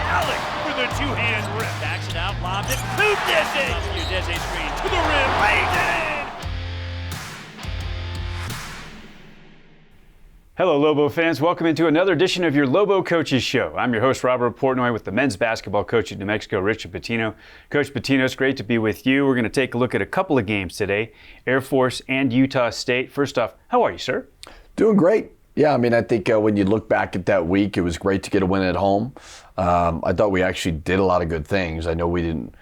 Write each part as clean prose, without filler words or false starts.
Alec with a two-hand rip. Backs it out, lobs it to Desi. Desi screen to the rim. Lays it in. Hello, Lobo fans. Welcome into another edition of your Lobo Coaches Show. I'm your host, Robert Portnoy, with the men's basketball coach at New Mexico, Richard Pitino. Coach Pitino, it's great to be with you. We're going to take a look at a couple of games today, Air Force and Utah State. First off, how are you, sir? Doing great. Yeah, I mean, I think when you look back at that week, it was great to get a win at home. I thought we actually did a lot of good things. I know we didn't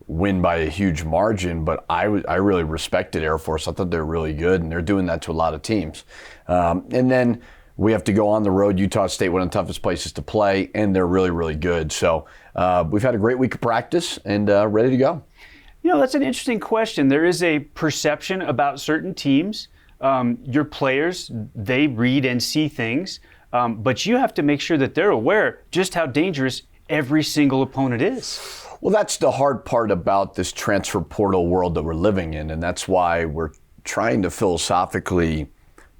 win by a huge margin, but I really respected Air Force. I thought they were really good, and they're doing that to a lot of teams. And then we have to go on the road. Utah State, one of the toughest places to play, and they're really, really good. So we've had a great week of practice and ready to go. You know, that's an interesting question. There is a perception about certain teams. Your players, they read and see things, but you have to make sure that they're aware just how dangerous every single opponent is. Well, that's the hard part about this transfer portal world that we're living in, and that's why we're trying to philosophically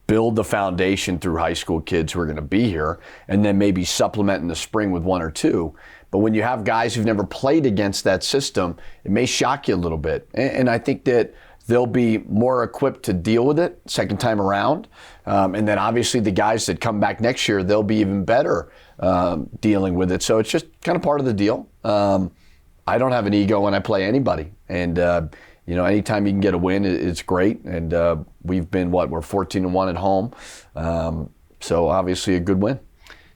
build the foundation through high school kids who are going to be here, and then maybe supplement in the spring with one or two. But when you have guys who've never played against that system, it may shock you a little bit. And I think that they'll be more equipped to deal with it second time around. And then obviously the guys that come back next year, they'll be even better dealing with it. So it's just kind of part of the deal. I don't have an ego when I play anybody. And, anytime you can get a win, it's great. And we've been, we're 14-1 at home. So obviously a good win.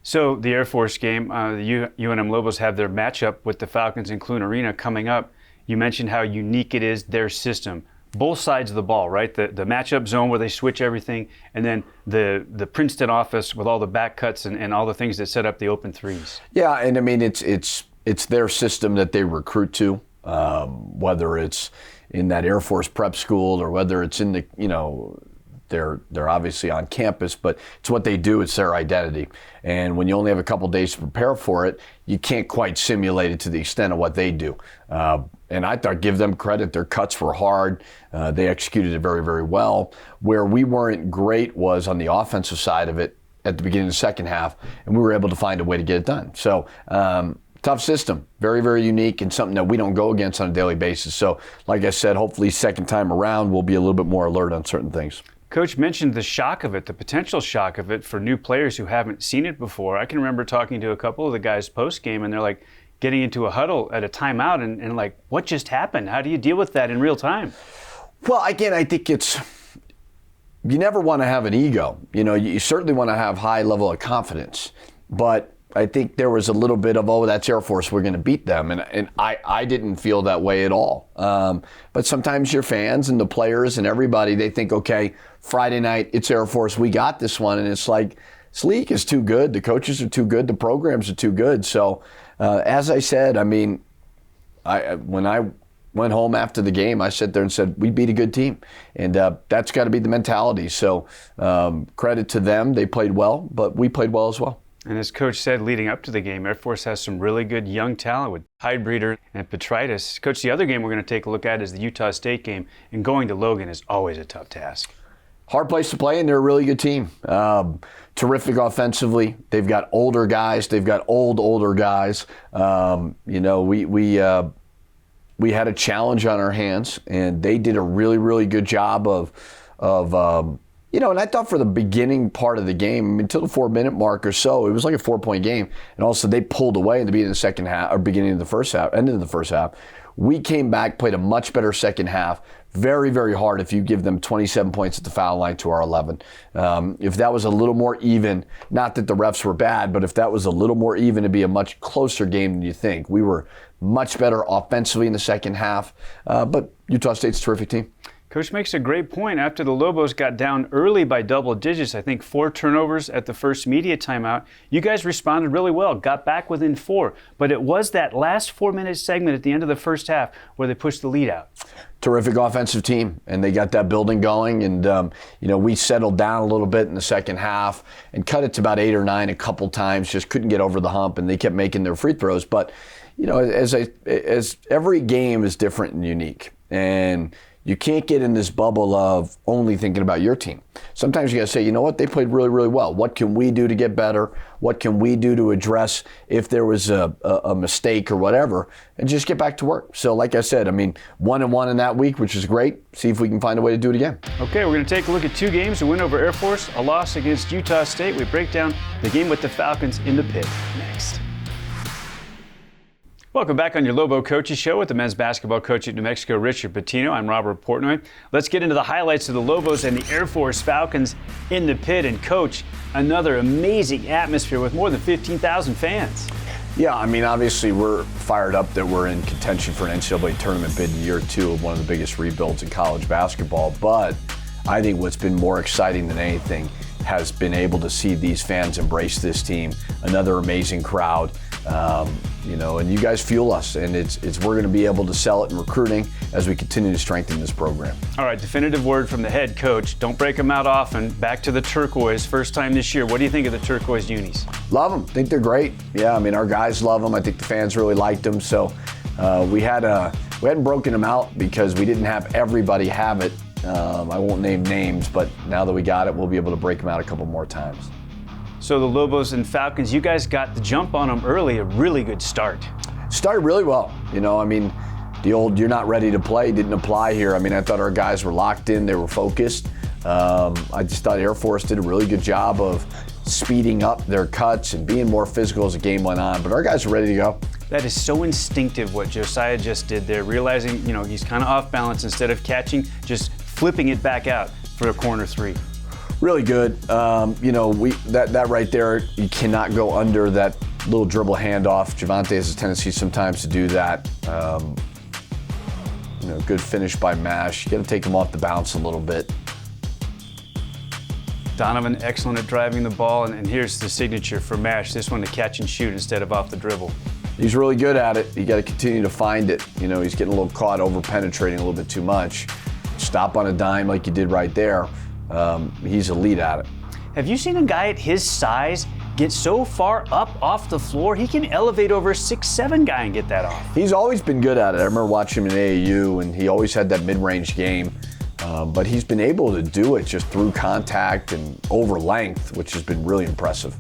So the Air Force game, the UNM Lobos have their matchup with the Falcons in Clune Arena coming up. You mentioned how unique it is, their system. Both sides of the ball, right? The matchup zone where they switch everything, and then the Princeton office with all the back cuts and all the things that set up the open threes. Yeah, and I mean, it's their system that they recruit to, whether it's in that Air Force prep school or whether it's in the, they're obviously on campus, but it's what they do. It's their identity. And when you only have a couple days to prepare for it, you can't quite simulate it to the extent of what they do. And I thought, give them credit. Their cuts were hard. They executed it very, very well. Where we weren't great was on the offensive side of it at the beginning of the second half, and we were able to find a way to get it done. So tough system, very, very unique, and something that we don't go against on a daily basis. So like I said, hopefully second time around we'll be a little bit more alert on certain things. Coach mentioned the shock of it, the potential shock of it for new players who haven't seen it before. I can remember talking to a couple of the guys post-game, and they're like getting into a huddle at a timeout and like, what just happened? How do you deal with that in real time? Well, again, I think you never want to have an ego. You certainly want to have high level of confidence, but I think there was a little bit of, that's Air Force, we're going to beat them. And I didn't feel that way at all. But sometimes your fans and the players and everybody, they think, okay, Friday night, it's Air Force, we got this one. And it's like, this league is too good. The coaches are too good. The programs are too good. So as I said, I mean, when I went home after the game, I sat there and said, we beat a good team. And that's got to be the mentality. So credit to them. They played well, but we played well as well. And as Coach said leading up to the game, Air Force has some really good young talent with Hydebreeder and Petritis. Coach, the other game we're going to take a look at is the Utah State game, and going to Logan is always a tough task. Hard place to play, and they're a really good team. Terrific offensively. They've got older guys. They've got older guys. We had a challenge on our hands, and they did a really, really good job of and I thought for the beginning part of the game, until the 4-minute mark or so, it was like a 4-point game. And also they pulled away in the beginning of the second half, or beginning of the first half, ended of the first half. We came back, played a much better second half. Very, very hard if you give them 27 points at the foul line to our 11. If that was a little more even, not that the refs were bad, but if that was a little more even, it'd be a much closer game than you think. We were much better offensively in the second half, but Utah State's a terrific team. Coach makes a great point. After the Lobos got down early by double digits, I think 4 turnovers at the first media timeout, you guys responded really well, got back within 4. But it was that last 4-minute segment at the end of the first half where they pushed the lead out. Terrific offensive team, and they got that building going. And, we settled down a little bit in the second half and cut it to about 8 or 9 a couple times, just couldn't get over the hump, and they kept making their free throws. But, as every game is different and unique. And you can't get in this bubble of only thinking about your team. Sometimes you got to say, you know what, they played really, really well. What can we do to get better? What can we do to address if there was a mistake or whatever? And just get back to work. So like I said, 1-1 in that week, which is great. See if we can find a way to do it again. Okay, we're going to take a look at 2 games: a win over Air Force, a loss against Utah State. We break down the game with the Falcons in the pit next. Welcome back on your Lobo Coaches Show with the men's basketball coach at New Mexico, Richard Pitino. I'm Robert Portnoy. Let's get into the highlights of the Lobos and the Air Force Falcons in the pit. And Coach, another amazing atmosphere with more than 15,000 fans. Yeah, obviously we're fired up that we're in contention for an NCAA tournament bid in year 2 of one of the biggest rebuilds in college basketball. But I think what's been more exciting than anything has been able to see these fans embrace this team. Another amazing crowd. And you guys fuel us, and we're going to be able to sell it in recruiting as we continue to strengthen this program. All right, definitive word from the head coach. Don't break them out often. Back to the turquoise, first time this year. What do you think of the turquoise unis? Love them. Think they're great. Yeah, our guys love them. I think the fans really liked them. So we hadn't broken them out because we didn't have everybody have it. I won't name names, but now that we got it, we'll be able to break them out a couple more times. So the Lobos and Falcons, you guys got the jump on them early, a really good start. Started really well. The old "you're not ready to play" didn't apply here. I thought our guys were locked in, they were focused. I just thought Air Force did a really good job of speeding up their cuts and being more physical as the game went on, but our guys are ready to go. That is so instinctive what Josiah just did there, realizing, he's kind of off balance. Instead of catching, just flipping it back out for a corner 3. Really good. That right there, you cannot go under that little dribble handoff. Javante has a tendency sometimes to do that. Good finish by Mash. You got to take him off the bounce a little bit. Donovan, excellent at driving the ball, and here's the signature for Mash. This one to catch and shoot instead of off the dribble. He's really good at it. You got to continue to find it. He's getting a little caught over penetrating a little bit too much. Stop on a dime like you did right there. He's elite at it. Have you seen a guy at his size get so far up off the floor? He can elevate over a 6'7" guy and get that off. He's always been good at it. I remember watching him in AAU, and he always had that mid-range game. But he's been able to do it just through contact and over length, which has been really impressive.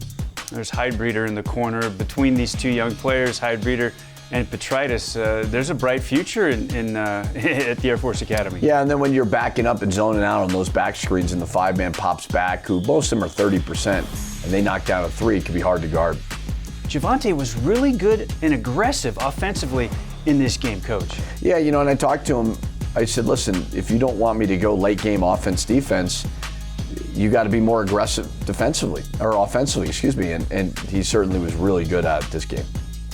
There's Hydebreeder in the corner. Between these 2 young players, Hydebreeder and Petritus, there's a bright future at the Air Force Academy. Yeah, and then when you're backing up and zoning out on those back screens and the 5-man pops back, who most of them are 30%, and they knock down a 3, it can be hard to guard. Javante was really good and aggressive offensively in this game, Coach. Yeah, and I talked to him. I said, listen, if you don't want me to go late game offense, defense, you got to be more aggressive offensively, and he certainly was really good at it this game.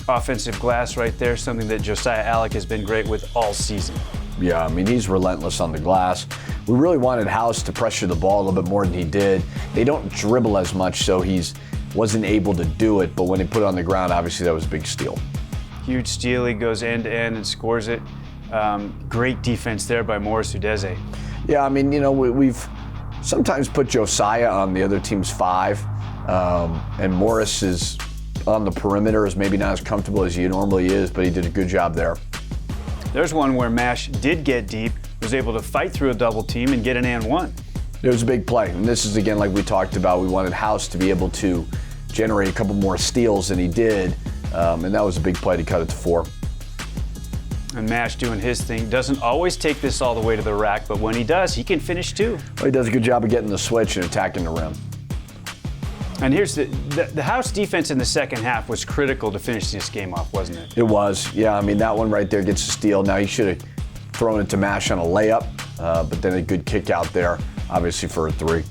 Offensive glass right there, something that Josiah Alec has been great with all season. Yeah, he's relentless on the glass. We really wanted House to pressure the ball a little bit more than he did. They don't dribble as much, so he wasn't able to do it, but when he put it on the ground, obviously that was a big steal. Huge steal, he goes end to end and scores it. Great defense there by Morris Udeze. Yeah, we've sometimes put Josiah on the other team's 5, and Morris is on the perimeter, is maybe not as comfortable as he normally is, but he did a good job there. There's one where Mash did get deep, was able to fight through a double team and get an and 1. It was a big play, and this is, again, like we talked about, we wanted House to be able to generate a couple more steals than he did, and that was a big play to cut it to 4. And Mash doing his thing. Doesn't always take this all the way to the rack, but when he does, he can finish too. Well, he does a good job of getting the switch and attacking the rim. And here's the House defense in the second half was critical to finish this game off, wasn't it? It was, yeah. That one right there gets a steal. Now he should have thrown it to Mash on a layup, but then a good kick out there, obviously for a 3.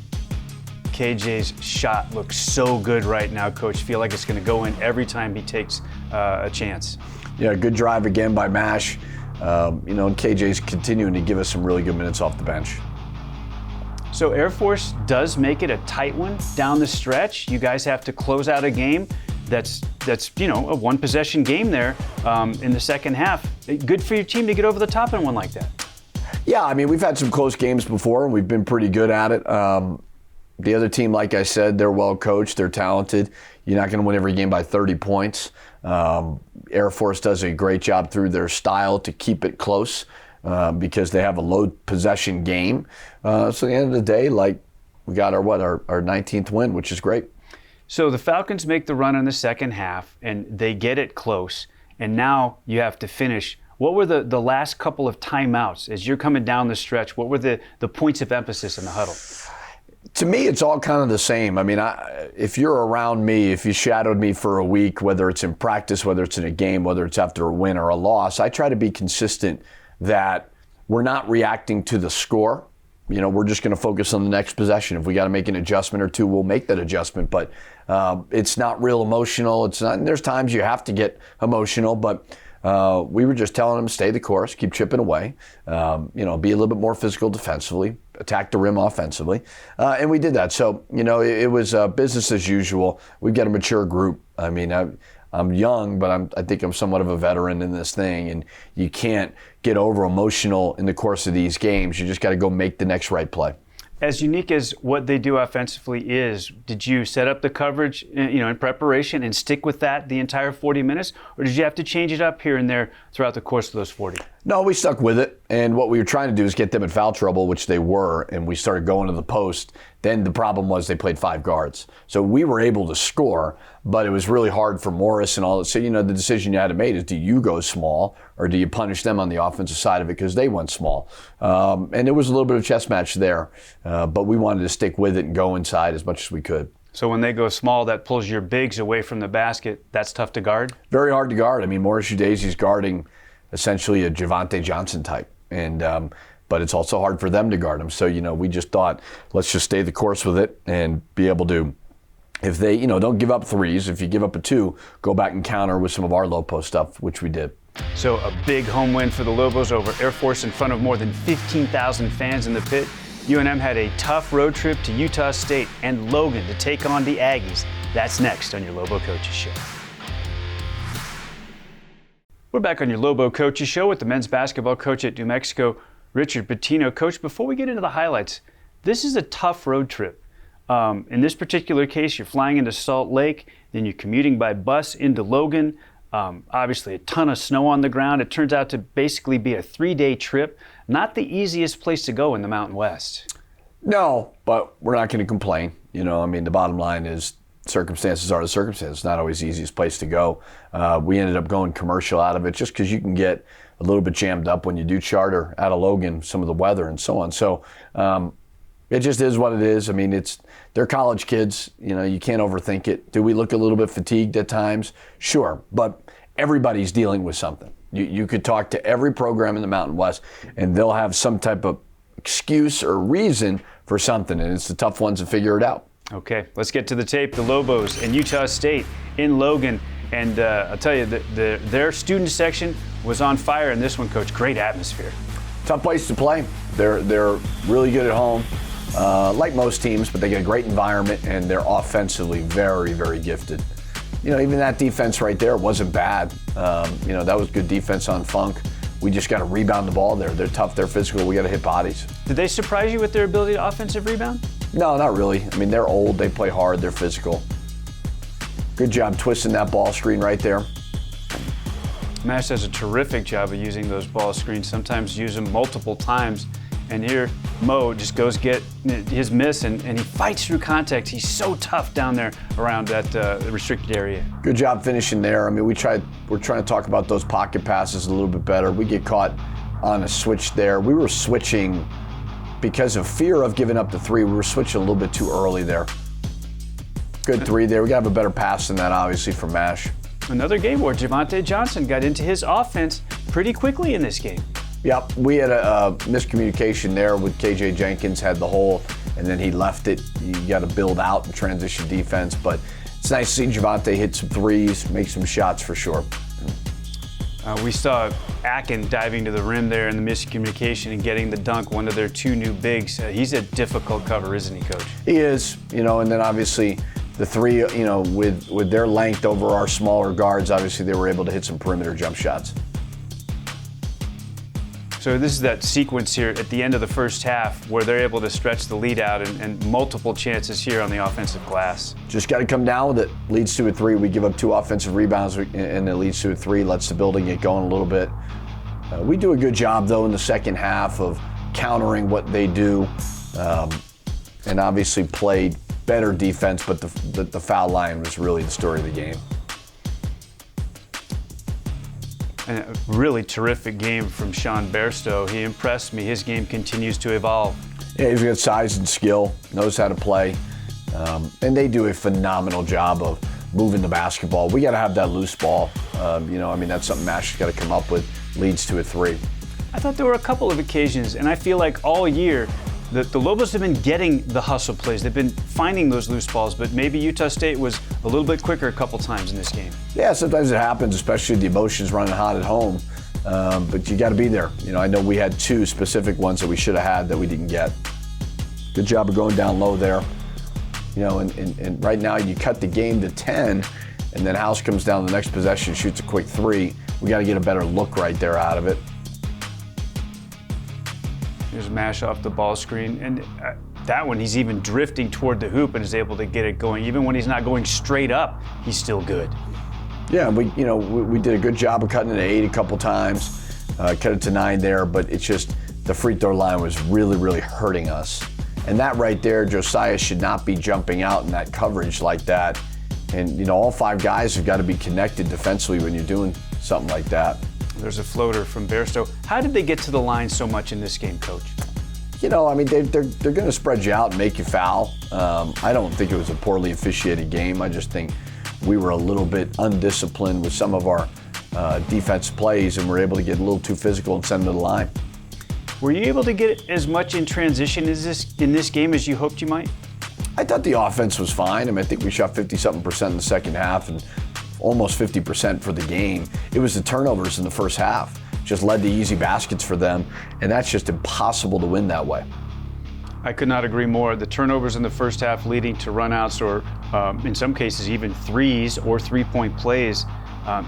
KJ's shot looks so good right now, Coach. Feel like it's going to go in every time he takes a chance. Yeah, good drive again by Mash. And KJ's continuing to give us some really good minutes off the bench. So Air Force does make it a tight one down the stretch. You guys have to close out a game that's a one-possession game there in the second half. Good for your team to get over the top in one like that. Yeah, we've had some close games before, and we've been pretty good at it. The other team, like I said, they're well coached, they're talented. You're not going to win every game by 30 points. Air Force does a great job through their style to keep it close. because they have a low possession game. So at the end of the day, like, we got our 19th win, which is great. So the Falcons make the run in the second half, and they get it close. And now you have to finish. What were the last couple of timeouts as you're coming down the stretch? What were the points of emphasis in the huddle? To me, it's all kind of the same. I mean, if you're around me, if you shadowed me for a week, whether it's in practice, whether it's in a game, whether it's after a win or a loss, I try to be consistent that we're not reacting to the score. You know, we're just going to focus on the next possession. If we got to make an adjustment or two, we'll make that adjustment. But it's not real emotional. It's not. And there's times you have to get emotional, but we were just telling them, stay the course, keep chipping away. Be a little bit more physical defensively, attack the rim offensively, and we did that. So it was business as usual. We've got a mature group. I mean, I'm young, but I think I'm somewhat of a veteran in this thing, and you can't get over emotional in the course of these games. You just got to go make the next right play. As unique as what they do offensively is, did you set up the coverage, in preparation and stick with that the entire 40 minutes, or did you have to change it up here and there throughout the course of those 40? No, we stuck with it, and what we were trying to do is get them in foul trouble, which they were, and we started going to the post. Then the problem was they played 5 guards. So we were able to score, but it was really hard for Morris and all that. So, the decision you had to make is, do you go small or do you punish them on the offensive side of it because they went small? And there was a little bit of chess match there, but we wanted to stick with it and go inside as much as we could. So when they go small, that pulls your bigs away from the basket. That's tough to guard? Very hard to guard. I mean, Morris Udaise's guarding essentially a Javonte Johnson type. And but it's also hard for them to guard him. So, we just thought, let's just stay the course with it and be able to, if they, don't give up threes, if you give up a 2, go back and counter with some of our low post stuff, which we did. So a big home win for the Lobos over Air Force in front of more than 15,000 fans in the pit. UNM had a tough road trip to Utah State and Logan to take on the Aggies. That's next on your Lobo Coaches Show. We're back on your Lobo Coaches Show with the men's basketball coach at New Mexico, Richard Pitino. Coach, before we get into the highlights, this is a tough road trip. In this particular case, you're flying into Salt Lake, then you're commuting by bus into Logan. Obviously, a ton of snow on the ground. It turns out to basically be a 3-day trip. Not the easiest place to go in the Mountain West. No, but we're not going to complain. The bottom line is circumstances are the circumstances. It's not always the easiest place to go. We ended up going commercial out of it just because you can get a little bit jammed up when you do charter out of Logan, some of the weather and so on. So it just is what it is. I mean, they're college kids. You can't overthink it. Do we look a little bit fatigued at times? Sure, but everybody's dealing with something. You could talk to every program in the Mountain West, and they'll have some type of excuse or reason for something, and it's the tough ones to figure it out. Okay, let's get to the tape. The Lobos and Utah State in Logan. And I'll tell you, their student section was on fire in this one, Coach. Great atmosphere. Tough place to play. They're really good at home, like most teams, but they get a great environment, and they're offensively very, very gifted. Even that defense right there wasn't bad. That was good defense on Funk. We just got to rebound the ball there. They're tough, they're physical, we got to hit bodies. Did they surprise you with their ability to offensive rebound? No, not really. I mean, they're old, they play hard, they're physical. Good job twisting that ball screen right there. Mash does a terrific job of using those ball screens, sometimes use them multiple times. And here, Mo just goes get his miss, and he fights through contact. He's so tough down there around that restricted area. Good job finishing there. I mean, we're trying to talk about those pocket passes a little bit better. We get caught on a switch there. We were switching because of fear of giving up the 3. We were switching a little bit too early there. Good 3 there. We got to have a better pass than that, obviously, from Mash. Another game where Javonte Johnson got into his offense pretty quickly in this game. Yep, we had a miscommunication there with KJ Jenkins, had the hole, and then he left it. You got to build out and transition defense, but it's nice to see Javonte hit some 3s, make some shots for sure. We saw Akin diving to the rim there in the miscommunication and getting the dunk, one of their 2 new bigs. He's a difficult cover, isn't he, Coach? He is, and then obviously the 3, with their length over our smaller guards, obviously they were able to hit some perimeter jump shots. So this is that sequence here at the end of the first half where they're able to stretch the lead out and multiple chances here on the offensive glass. Just got to come down with it. Leads to a 3. We give up 2 offensive rebounds, and it leads to a 3. Lets the building get going a little bit. We do a good job, though, in the second half of countering what they do, and obviously played better defense, but the foul line was really the story of the game. And a really terrific game from Sean Bairstow. He impressed me. His game continues to evolve. Yeah, he's got size and skill, knows how to play, and they do a phenomenal job of moving the basketball. We got to have that loose ball. That's something Mash has got to come up with. Leads to a three. I thought there were a couple of occasions, and I feel like all year the Lobos have been getting the hustle plays. They've been finding those loose balls, but maybe Utah State was a little bit quicker a couple times in this game. Yeah, sometimes it happens, especially the emotions running hot at home. But you got to be there. I know we had two specific ones that we should have had that we didn't get. Good job of going down low there. And right now you cut the game to 10, and then House comes down the next possession, shoots a quick three. We got to get a better look right there out of it. There's a mash off the ball screen, and that one he's even drifting toward the hoop and is able to get it going. Even when he's not going straight up, he's still good. Yeah, we did a good job of cutting it to 8 a couple times, cut it to 9 there, but it's just the free throw line was really, really hurting us. And that right there, Josiah should not be jumping out in that coverage like that. And all 5 guys have got to be connected defensively when you're doing something like that. There's a floater from Bairstow. How did they get to the line so much in this game, Coach? They're going to spread you out and make you foul. I don't think it was a poorly officiated game. I just think we were a little bit undisciplined with some of our defense plays, and we're able to get a little too physical and send them to the line. Were you able to get as much in transition in this game as you hoped you might? I thought the offense was fine. I think we shot 50-something% in the second half and almost 50% for the game. It was the turnovers in the first half. Just led to easy baskets for them, and that's just impossible to win that way. I could not agree more. The turnovers in the first half leading to runouts or in some cases even threes or three-point plays.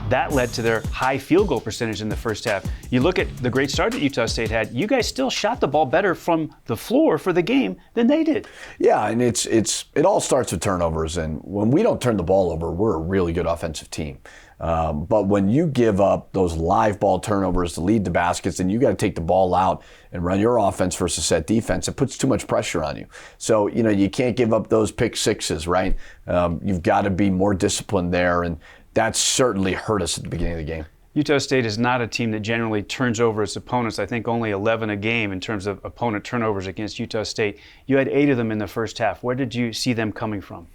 That led to their high field goal percentage in the first half. You look at the great start that Utah State had, you guys still shot the ball better from the floor for the game than they did. Yeah, and it all starts with turnovers, and when we don't turn the ball over, we're a really good offensive team. But when you give up those live ball turnovers to lead the baskets, then you got to take the ball out and run your offense versus set defense. It puts too much pressure on you. So, you can't give up those pick sixes, right? You've got to be more disciplined there, and that certainly hurt us at the beginning of the game. Utah State is not a team that generally turns over its opponents. I think only 11 a game in terms of opponent turnovers against Utah State. You had 8 of them in the first half. Where did you see them coming from?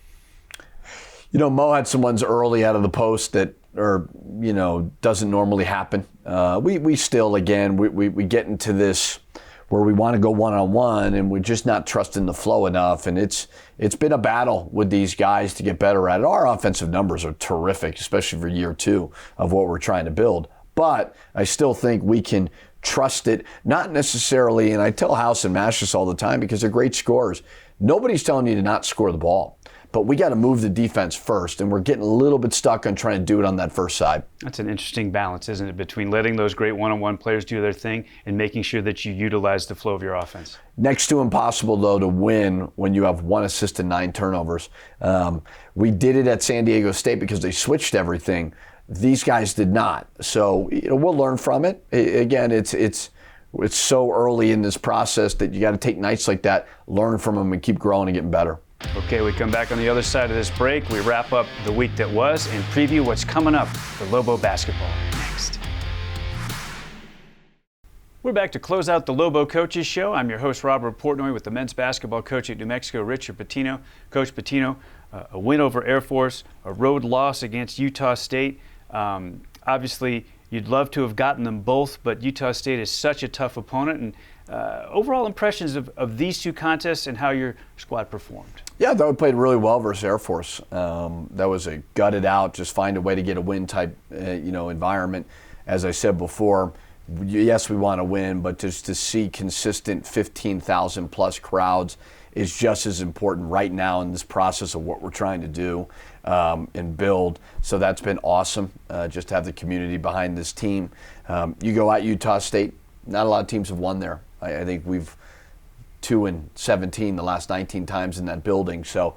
Mo had some ones early out of the post that doesn't normally happen. We still, again, we get into this where we want to go one-on-one and we're just not trusting the flow enough. And it's been a battle with these guys to get better at it. Our offensive numbers are terrific, especially for year 2 of what we're trying to build. But I still think we can trust it, not necessarily, and I tell House and Mash this all the time because they're great scorers. Nobody's telling you to not score the ball. But we got to move the defense first, and we're getting a little bit stuck on trying to do it on that first side. That's an interesting balance, isn't it, between letting those great one-on-one players do their thing and making sure that you utilize the flow of your offense. Next to impossible, though, to win when you have 1 assist and 9 turnovers. We did it at San Diego State because they switched everything. These guys did not. So we'll learn from it. Again, it's so early in this process that you got to take nights like that, learn from them, and keep growing and getting better. Okay, we come back on the other side of this break. We wrap up the week that was and preview what's coming up for Lobo basketball next. We're back to close out the Lobo Coaches Show. I'm your host, Robert Portnoy, with the men's basketball coach at New Mexico, Richard Pitino. Coach Pitino, a win over Air Force, a road loss against Utah State. Obviously, you'd love to have gotten them both, but Utah State is such a tough opponent. And overall impressions of these 2 contests and how your squad performed? Yeah, I thought we played really well versus Air Force. That was a gutted out, just find a way to get a win type, environment. As I said before, yes, we want to win, but just to see consistent 15,000 plus crowds is just as important right now in this process of what we're trying to do and build. So that's been awesome, just to have the community behind this team. You go at Utah State, not a lot of teams have won there. I think we've 2-17 the last 19 times in that building. So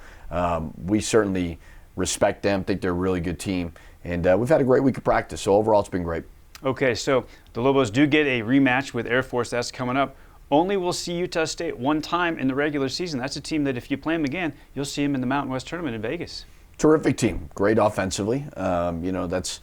we certainly respect them, think they're a really good team. And we've had a great week of practice. So overall, it's been great. Okay, so the Lobos do get a rematch with Air Force. That's coming up. Only will see Utah State one time in the regular season. That's a team that if you play them again, you'll see them in the Mountain West Tournament in Vegas. Terrific team. Great offensively. That's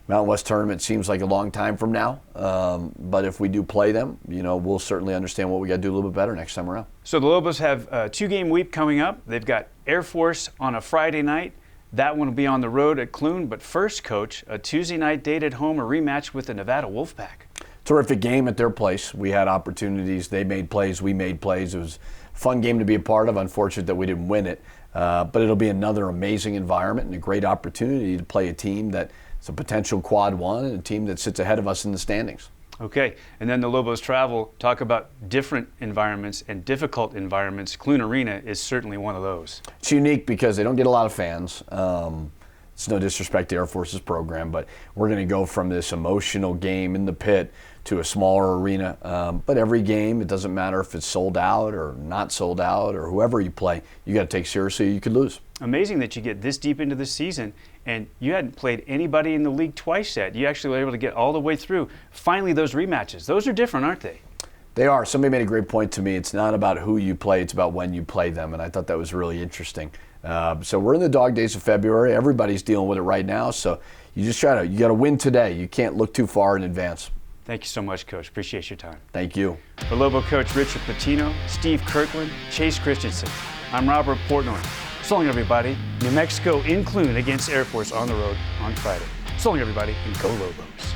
Mountain West Tournament seems like a long time from now. But if we do play them, we'll certainly understand what we got to do a little bit better next time around. So the Lobos have a 2-game week coming up. They've got Air Force on a Friday night. That one will be on the road at Clune. But first, Coach, a Tuesday night date at home, a rematch with the Nevada Wolfpack. Terrific game at their place. We had opportunities. They made plays. We made plays. It was a fun game to be a part of. Unfortunate that we didn't win it. But it'll be another amazing environment and a great opportunity to play a team that's a potential quad one and a team that sits ahead of us in the standings. Okay, and then the Lobos travel, talk about different environments and difficult environments. Clune Arena is certainly one of those. It's unique because they don't get a lot of fans. It's no disrespect to Air Force's program, but we're going to go from this emotional game in the pit to a smaller arena. But every game, it doesn't matter if it's sold out or not sold out or whoever you play, you got to take seriously. You could lose. Amazing that you get this deep into the season and you hadn't played anybody in the league twice yet. You actually were able to get all the way through. Finally, those rematches, those are different, aren't they? They are. Somebody made a great point to me. It's not about who you play, it's about when you play them. And I thought that was really interesting. So we're in the dog days of February. Everybody's dealing with it right now. So you just you got to win today. You can't look too far in advance. Thank you so much, Coach. Appreciate your time. Thank you. For Lobo coach Richard Pitino, Steve Kirkland, Chase Christensen, I'm Robert Portnoy. So long, everybody. New Mexico in Clune against Air Force on the road on Friday. So long, everybody, and go Lobos.